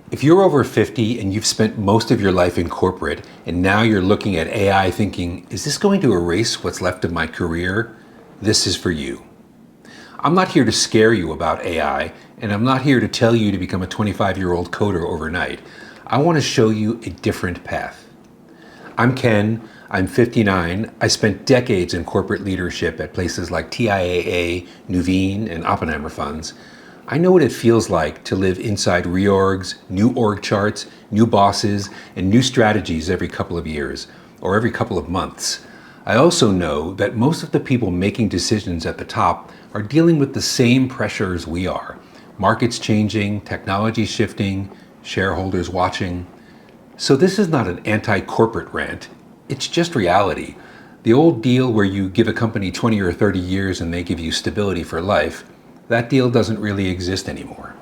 If you're over 50 and you've spent most of your life in corporate and now you're looking at AI thinking, is this going to erase what's left of my career? This is for you. I'm not here to scare you about AI, and I'm not here to tell you to become a 25-year-old coder overnight. I want to show you a different path. I'm Ken. I'm 59. I spent decades in corporate leadership at places like TIAA, Nuveen, and OppenheimerFunds. I know what it feels like to live inside reorgs, new org charts, new bosses, and new strategies every couple of years, or every couple of months. I also know that most of the people making decisions at the top are dealing with the same pressures we are. Markets changing, technology shifting, shareholders watching. So this is not an anti-corporate rant. It's just reality. The old deal where you give a company 20 or 30 years and they give you stability for life, that deal doesn't really exist anymore.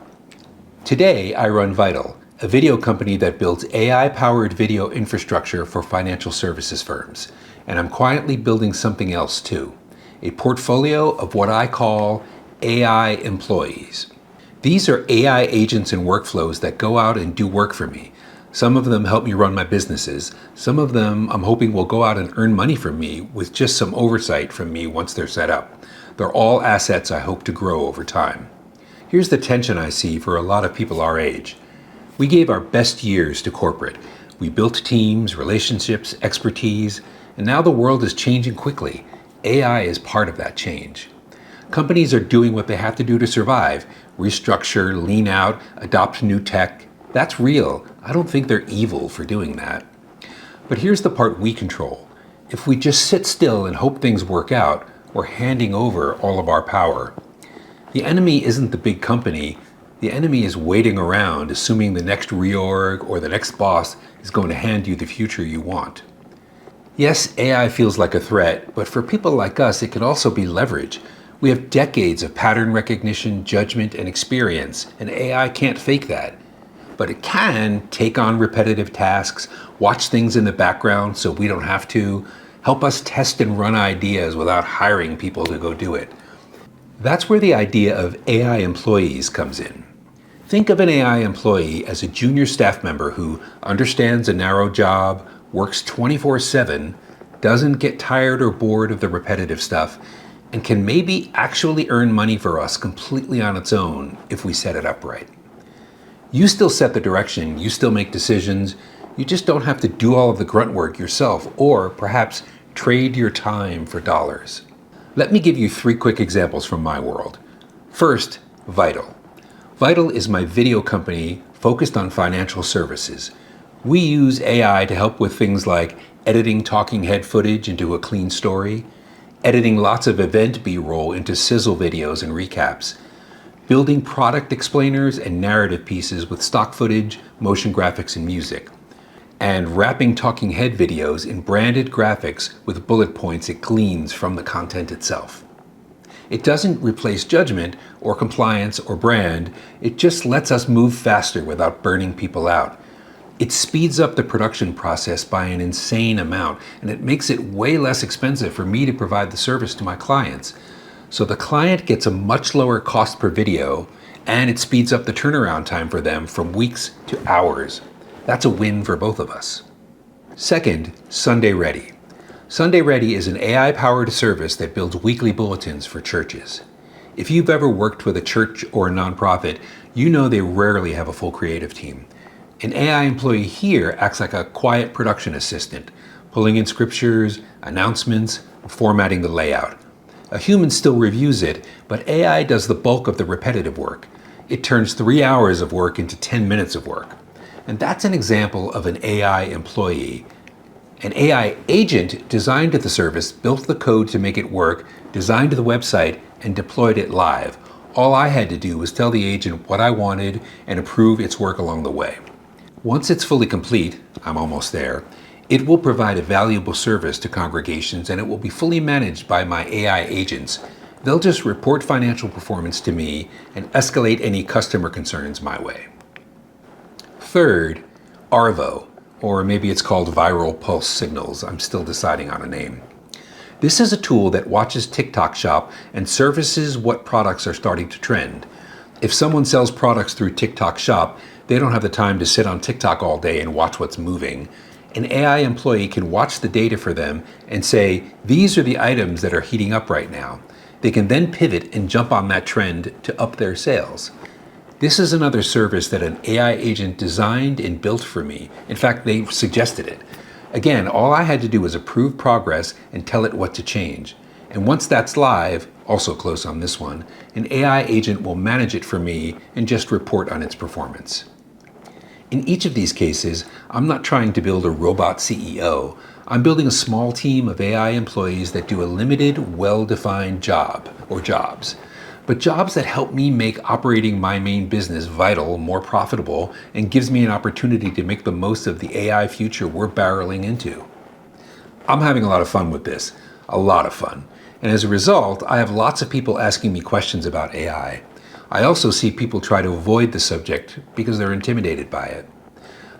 Today, I run Vital, a video company that builds AI-powered video infrastructure for financial services firms. And I'm quietly building something else too, a portfolio of what I call AI employees. These are AI agents and workflows that go out and do work for me. Some of them help me run my businesses. Some of them I'm hoping will go out and earn money from me with just some oversight from me once they're set up. They're all assets I hope to grow over time. Here's the tension I see for a lot of people our age. We gave our best years to corporate. We built teams, relationships, expertise, and now the world is changing quickly. AI is part of that change. Companies are doing what they have to do to survive, restructure, lean out, adopt new tech. That's real. I don't think they're evil for doing that. But here's the part we control. If we just sit still and hope things work out, we're handing over all of our power. The enemy isn't the big company. The enemy is waiting around, assuming the next reorg or the next boss is going to hand you the future you want. Yes, AI feels like a threat, but for people like us, it can also be leverage. We have decades of pattern recognition, judgment, and experience, and AI can't fake that. But it can take on repetitive tasks, watch things in the background so we don't have to, help us test and run ideas without hiring people to go do it. That's where the idea of AI employees comes in. Think of an AI employee as a junior staff member who understands a narrow job, works 24/7, doesn't get tired or bored of the repetitive stuff, and can maybe actually earn money for us completely on its own if we set it up right. You still set the direction, you still make decisions, you just don't have to do all of the grunt work yourself or perhaps trade your time for dollars. Let me give you 3 quick examples from my world. First, Vital. Vital is my video company focused on financial services. We use AI to help with things like editing talking head footage into a clean story, editing lots of event B-roll into sizzle videos and recaps, building product explainers and narrative pieces with stock footage, motion graphics, and music, and wrapping talking head videos in branded graphics with bullet points it gleans from the content itself. It doesn't replace judgment or compliance or brand, it just lets us move faster without burning people out. It speeds up the production process by an insane amount, and it makes it way less expensive for me to provide the service to my clients. So the client gets a much lower cost per video, and it speeds up the turnaround time for them from weeks to hours. That's a win for both of us. Second, Sunday Ready. Sunday Ready is an AI-powered service that builds weekly bulletins for churches. If you've ever worked with a church or a nonprofit, you know they rarely have a full creative team. An AI employee here acts like a quiet production assistant, pulling in scriptures, announcements, and formatting the layout. A human still reviews it, but AI does the bulk of the repetitive work. It turns 3 hours of work into 10 minutes of work. And that's an example of an AI employee. An AI agent designed the service, built the code to make it work, designed the website, and deployed it live. All I had to do was tell the agent what I wanted and approve its work along the way. Once it's fully complete, I'm almost there, it will provide a valuable service to congregations, and it will be fully managed by my AI agents. They'll just report financial performance to me and escalate any customer concerns my way. Third, Arvo, or maybe it's called Viral Pulse Signals. I'm still deciding on a name. This is a tool that watches TikTok Shop and surfaces what products are starting to trend. If someone sells products through TikTok Shop, They don't have the time to sit on TikTok all day and watch what's moving. An AI employee can watch the data for them and say, these are the items that are heating up right now. They can then pivot and jump on that trend to up their sales. This is another service that an AI agent designed and built for me. In fact, they suggested it. Again, all I had to do was approve progress and tell it what to change. And once that's live, also close on this one, an AI agent will manage it for me and just report on its performance. In each of these cases, I'm not trying to build a robot CEO. I'm building a small team of AI employees that do a limited, well-defined job or jobs, but jobs that help me make operating my main business vital, more profitable, and gives me an opportunity to make the most of the AI future we're barreling into. I'm having a lot of fun with this, a lot of fun. And as a result, I have lots of people asking me questions about AI. I also see people try to avoid the subject because they're intimidated by it.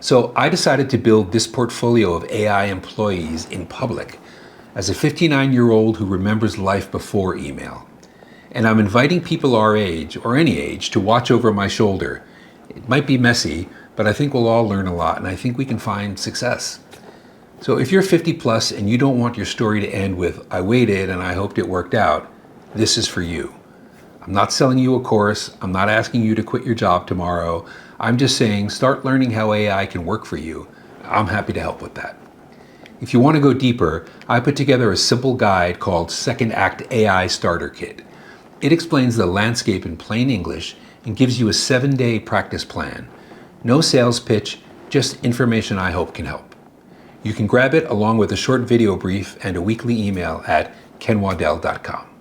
So I decided to build this portfolio of AI employees in public as a 59-year-old who remembers life before email. And I'm inviting people our age, or any age, to watch over my shoulder. It might be messy, but I think we'll all learn a lot, and I think we can find success. So if you're 50 plus and you don't want your story to end with, I waited and I hoped it worked out, this is for you. I'm not selling you a course. I'm not asking you to quit your job tomorrow. I'm just saying start learning how AI can work for you. I'm happy to help with that. If you want to go deeper, I put together a simple guide called SecondAct AI Starter Kit. It explains the landscape in plain English and gives you a 7-day practice plan. No sales pitch, just information I hope can help. You can grab it along with a short video brief and a weekly email at kenwaddell.com.